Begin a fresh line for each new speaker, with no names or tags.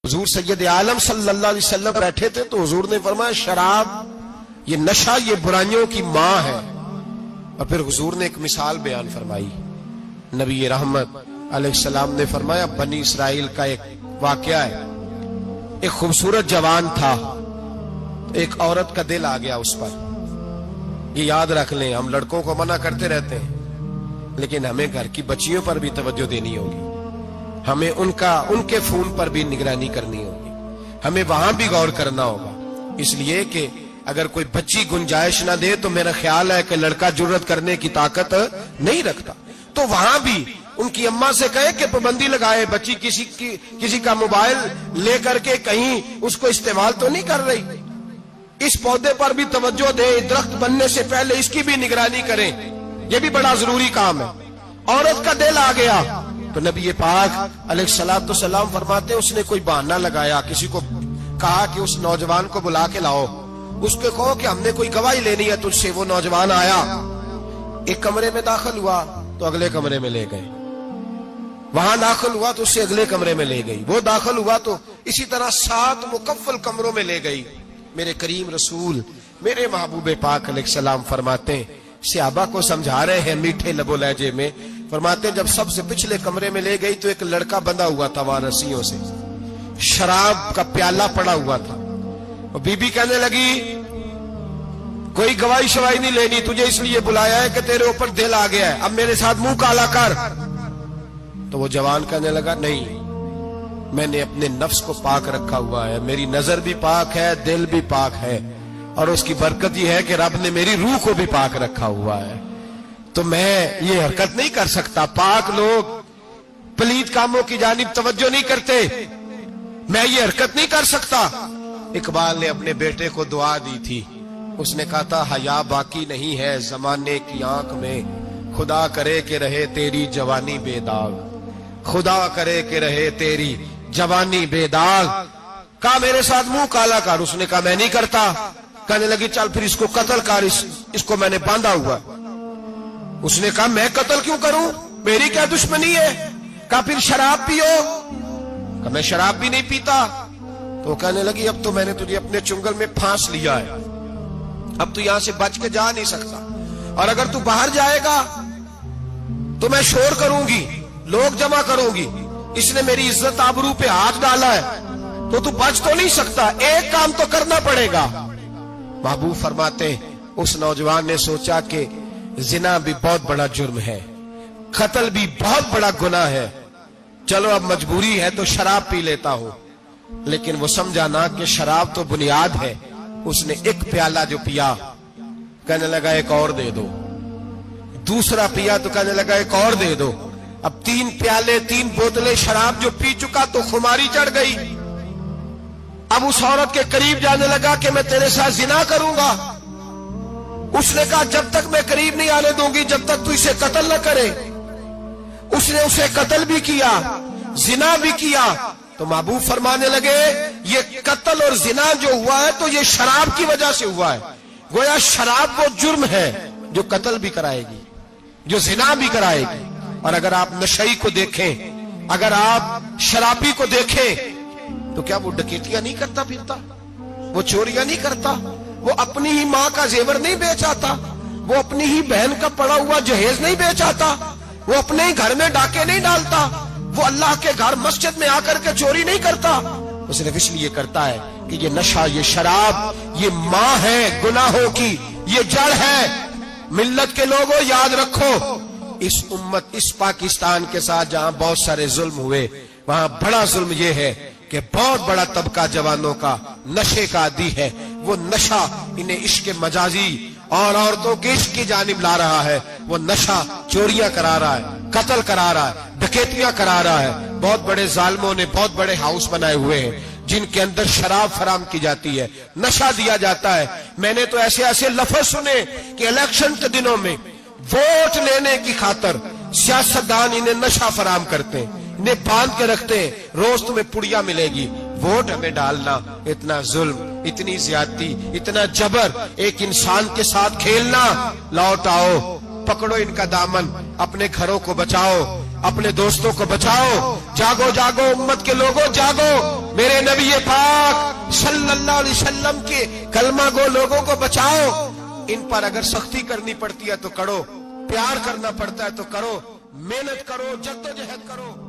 حضور سید عالم صلی اللہ علیہ وسلم بیٹھے تھے تو حضور نے فرمایا شراب یہ نشہ یہ برائیوں کی ماں ہے. اور پھر حضور نے ایک مثال بیان فرمائی. نبی رحمت علیہ السلام نے فرمایا بنی اسرائیل کا ایک واقعہ ہے. ایک خوبصورت جوان تھا, ایک عورت کا دل آ گیا اس پر. یہ یاد رکھ لیں, ہم لڑکوں کو منع کرتے رہتے ہیں لیکن ہمیں گھر کی بچیوں پر بھی توجہ دینی ہوگی, ہمیں ان کے فون پر بھی نگرانی کرنی ہوگی, ہمیں وہاں بھی غور کرنا ہوگا. اس لیے کہ اگر کوئی بچی گنجائش نہ دے تو میرا خیال ہے کہ لڑکا جرت کرنے کی طاقت نہیں رکھتا. تو وہاں بھی ان کی اماں سے کہے کہ پابندی لگائے, بچی کسی کا موبائل لے کر کے کہیں اس کو استعمال تو نہیں کر رہی, اس پودے پر بھی توجہ دے, درخت بننے سے پہلے اس کی بھی نگرانی کریں, یہ بھی بڑا ضروری کام ہے. عورت کا دل آ گیا تو نبی پاک علیہ الصلوۃ والسلام فرماتے اس نے کوئی بہانہ لگایا, کسی کو کہا کہ اس نوجوان کو بلا کے لاؤ, اس کو کہو کہ ہم نے کوئی گواہی لینی ہے تجھ سے. وہ نوجوان آیا, ایک کمرے میں داخل ہوا تو اگلے کمرے میں لے گئے, وہاں داخل ہوا تو اس سے اگلے کمرے میں لے گئی, وہ داخل ہوا تو اسی طرح 7 مکفل کمروں میں لے گئی. میرے کریم رسول میرے محبوب پاک علیہ السلام فرماتے ہیں, صحابہ کو سمجھا رہے ہیں میٹھے لب و لہجے میں, فرماتے ہیں جب سب سے پچھلے کمرے میں لے گئی تو ایک لڑکا بندھا ہوا تھا وہاں رسیوں سے, شراب کا پیالہ پڑا ہوا تھا. اور بی بی کہنے لگی کوئی گواہی شواہی نہیں لینی, تجھے اس لیے بلایا ہے کہ تیرے اوپر دل آ گیا ہے, اب میرے ساتھ منہ کالا کر. تو وہ جوان کہنے لگا نہیں, میں نے اپنے نفس کو پاک رکھا ہوا ہے, میری نظر بھی پاک ہے, دل بھی پاک ہے, اور اس کی برکت یہ ہے کہ رب نے میری روح کو بھی پاک رکھا ہوا ہے, تو میں یہ حرکت نہیں کر سکتا. پاک لوگ پلید کاموں کی جانب توجہ نہیں کرتے, میں یہ حرکت نہیں کر سکتا. اقبال نے اپنے بیٹے کو دعا دی تھی, اس نے کہا تھا حیا باقی نہیں ہے زمانے کی آنکھ میں, خدا کرے کہ رہے تیری جوانی بے داغ, خدا کرے کہ رہے تیری جوانی بے داغ. کہا میرے ساتھ منہ کالا کر, اس نے کہا میں نہیں کرتا. کہنے لگی چل پھر اس کو قتل کر, اس کو میں نے باندھا ہوا. اس نے کہا میں قتل کیوں کروں, میری کیا دشمنی ہے. کہا پھر شراب پیو, کہا میں شراب بھی نہیں پیتا. تو کہنے لگی اب تو میں نے تجھے اپنے چنگل میں پھانس لیا ہے, اب تو یہاں سے بچ کے جا نہیں سکتا, اور اگر تو باہر جائے گا تو میں شور کروں گی, لوگ جمع کروں گی, اس نے میری عزت آبرو پہ ہاتھ ڈالا ہے, تو بچ تو نہیں سکتا, ایک کام تو کرنا پڑے گا. محبوب فرماتے اس نوجوان نے سوچا کہ زنا بھی بہت بڑا جرم ہے, قتل بھی بہت بڑا گناہ ہے, چلو اب مجبوری ہے تو شراب پی لیتا ہوں. لیکن وہ سمجھا نہ کہ شراب تو بنیاد ہے. اس نے ایک پیالہ جو پیا, کہنے لگا ایک اور دے دو, دوسرا پیا تو کہنے لگا ایک اور دے دو. اب 3 پیالے 3 بوتلیں شراب جو پی چکا تو خماری چڑھ گئی. اب اس عورت کے قریب جانے لگا کہ میں تیرے ساتھ زنا کروں گا. اس نے کہا جب تک میں قریب نہیں آنے دوں گی جب تک تو اسے قتل نہ کرے. اس نے اسے قتل بھی کیا, زنا بھی کیا. تو محبوب فرمانے لگے یہ قتل اور زنا جو ہوا ہے تو یہ شراب کی وجہ سے ہوا ہے. گویا شراب وہ جرم ہے جو قتل بھی کرائے گی, جو زنا بھی کرائے گی. اور اگر آپ نشئی کو دیکھیں, اگر آپ شرابی کو دیکھیں تو کیا وہ ڈکیتیاں نہیں کرتا پھرتا, وہ چوریاں نہیں کرتا, وہ اپنی ہی ماں کا زیور نہیں بیچ آتا, وہ اپنی ہی بہن کا پڑا ہوا جہیز نہیں بیچ آتا, وہ اپنے ہی گھر میں ڈاکے نہیں ڈالتا, وہ اللہ کے گھر مسجد میں آ کر کے چوری نہیں کرتا. وہ صرف اس لیے کرتا ہے کہ یہ نشہ, یہ شراب یہ ماں ہے گناہوں کی, یہ جڑ ہے. ملت کے لوگوں یاد رکھو, اس امت اس پاکستان کے ساتھ جہاں بہت سارے ظلم ہوئے, وہاں بڑا ظلم یہ ہے کہ بہت بڑا طبقہ جوانوں کا نشے کا عادی ہے. وہ نشہ انہیں عشق مجازی اور عورتوں کے عشق کی جانب لا رہا ہے. وہ نشہ چوریاں کرا رہا ہے, قتل کرا رہا ہے, ڈکیتیاں کرا رہا ہے. بہت بڑے ظالموں نے بہت بڑے ہاؤس بنائے ہوئے ہیں جن کے اندر شراب فراہم کی جاتی ہے, نشہ دیا جاتا ہے. میں نے تو ایسے ایسے لفظ سنے کہ الیکشن کے دنوں میں ووٹ لینے کی خاطر سیاستدان انہیں نشہ فراہم کرتے ہیں, انہیں باندھ کے رکھتے ہیں, روز تمہیں پڑیا ملے گی, ووٹ ہمیں ڈالنا. اتنا ظلم, اتنی زیادتی, اتنا جبر, ایک انسان کے ساتھ کھیلنا. لوٹ آؤ, پکڑو ان کا دامن, اپنے گھروں کو بچاؤ, اپنے دوستوں کو بچاؤ. جاگو جاگو امت کے لوگوں جاگو, میرے نبی پاک صلی اللہ علیہ وسلم کے کلمہ گو لوگوں کو بچاؤ. ان پر اگر سختی کرنی پڑتی ہے تو کرو, پیار کرنا پڑتا ہے تو کرو, محنت کرو, جدوجہد کرو.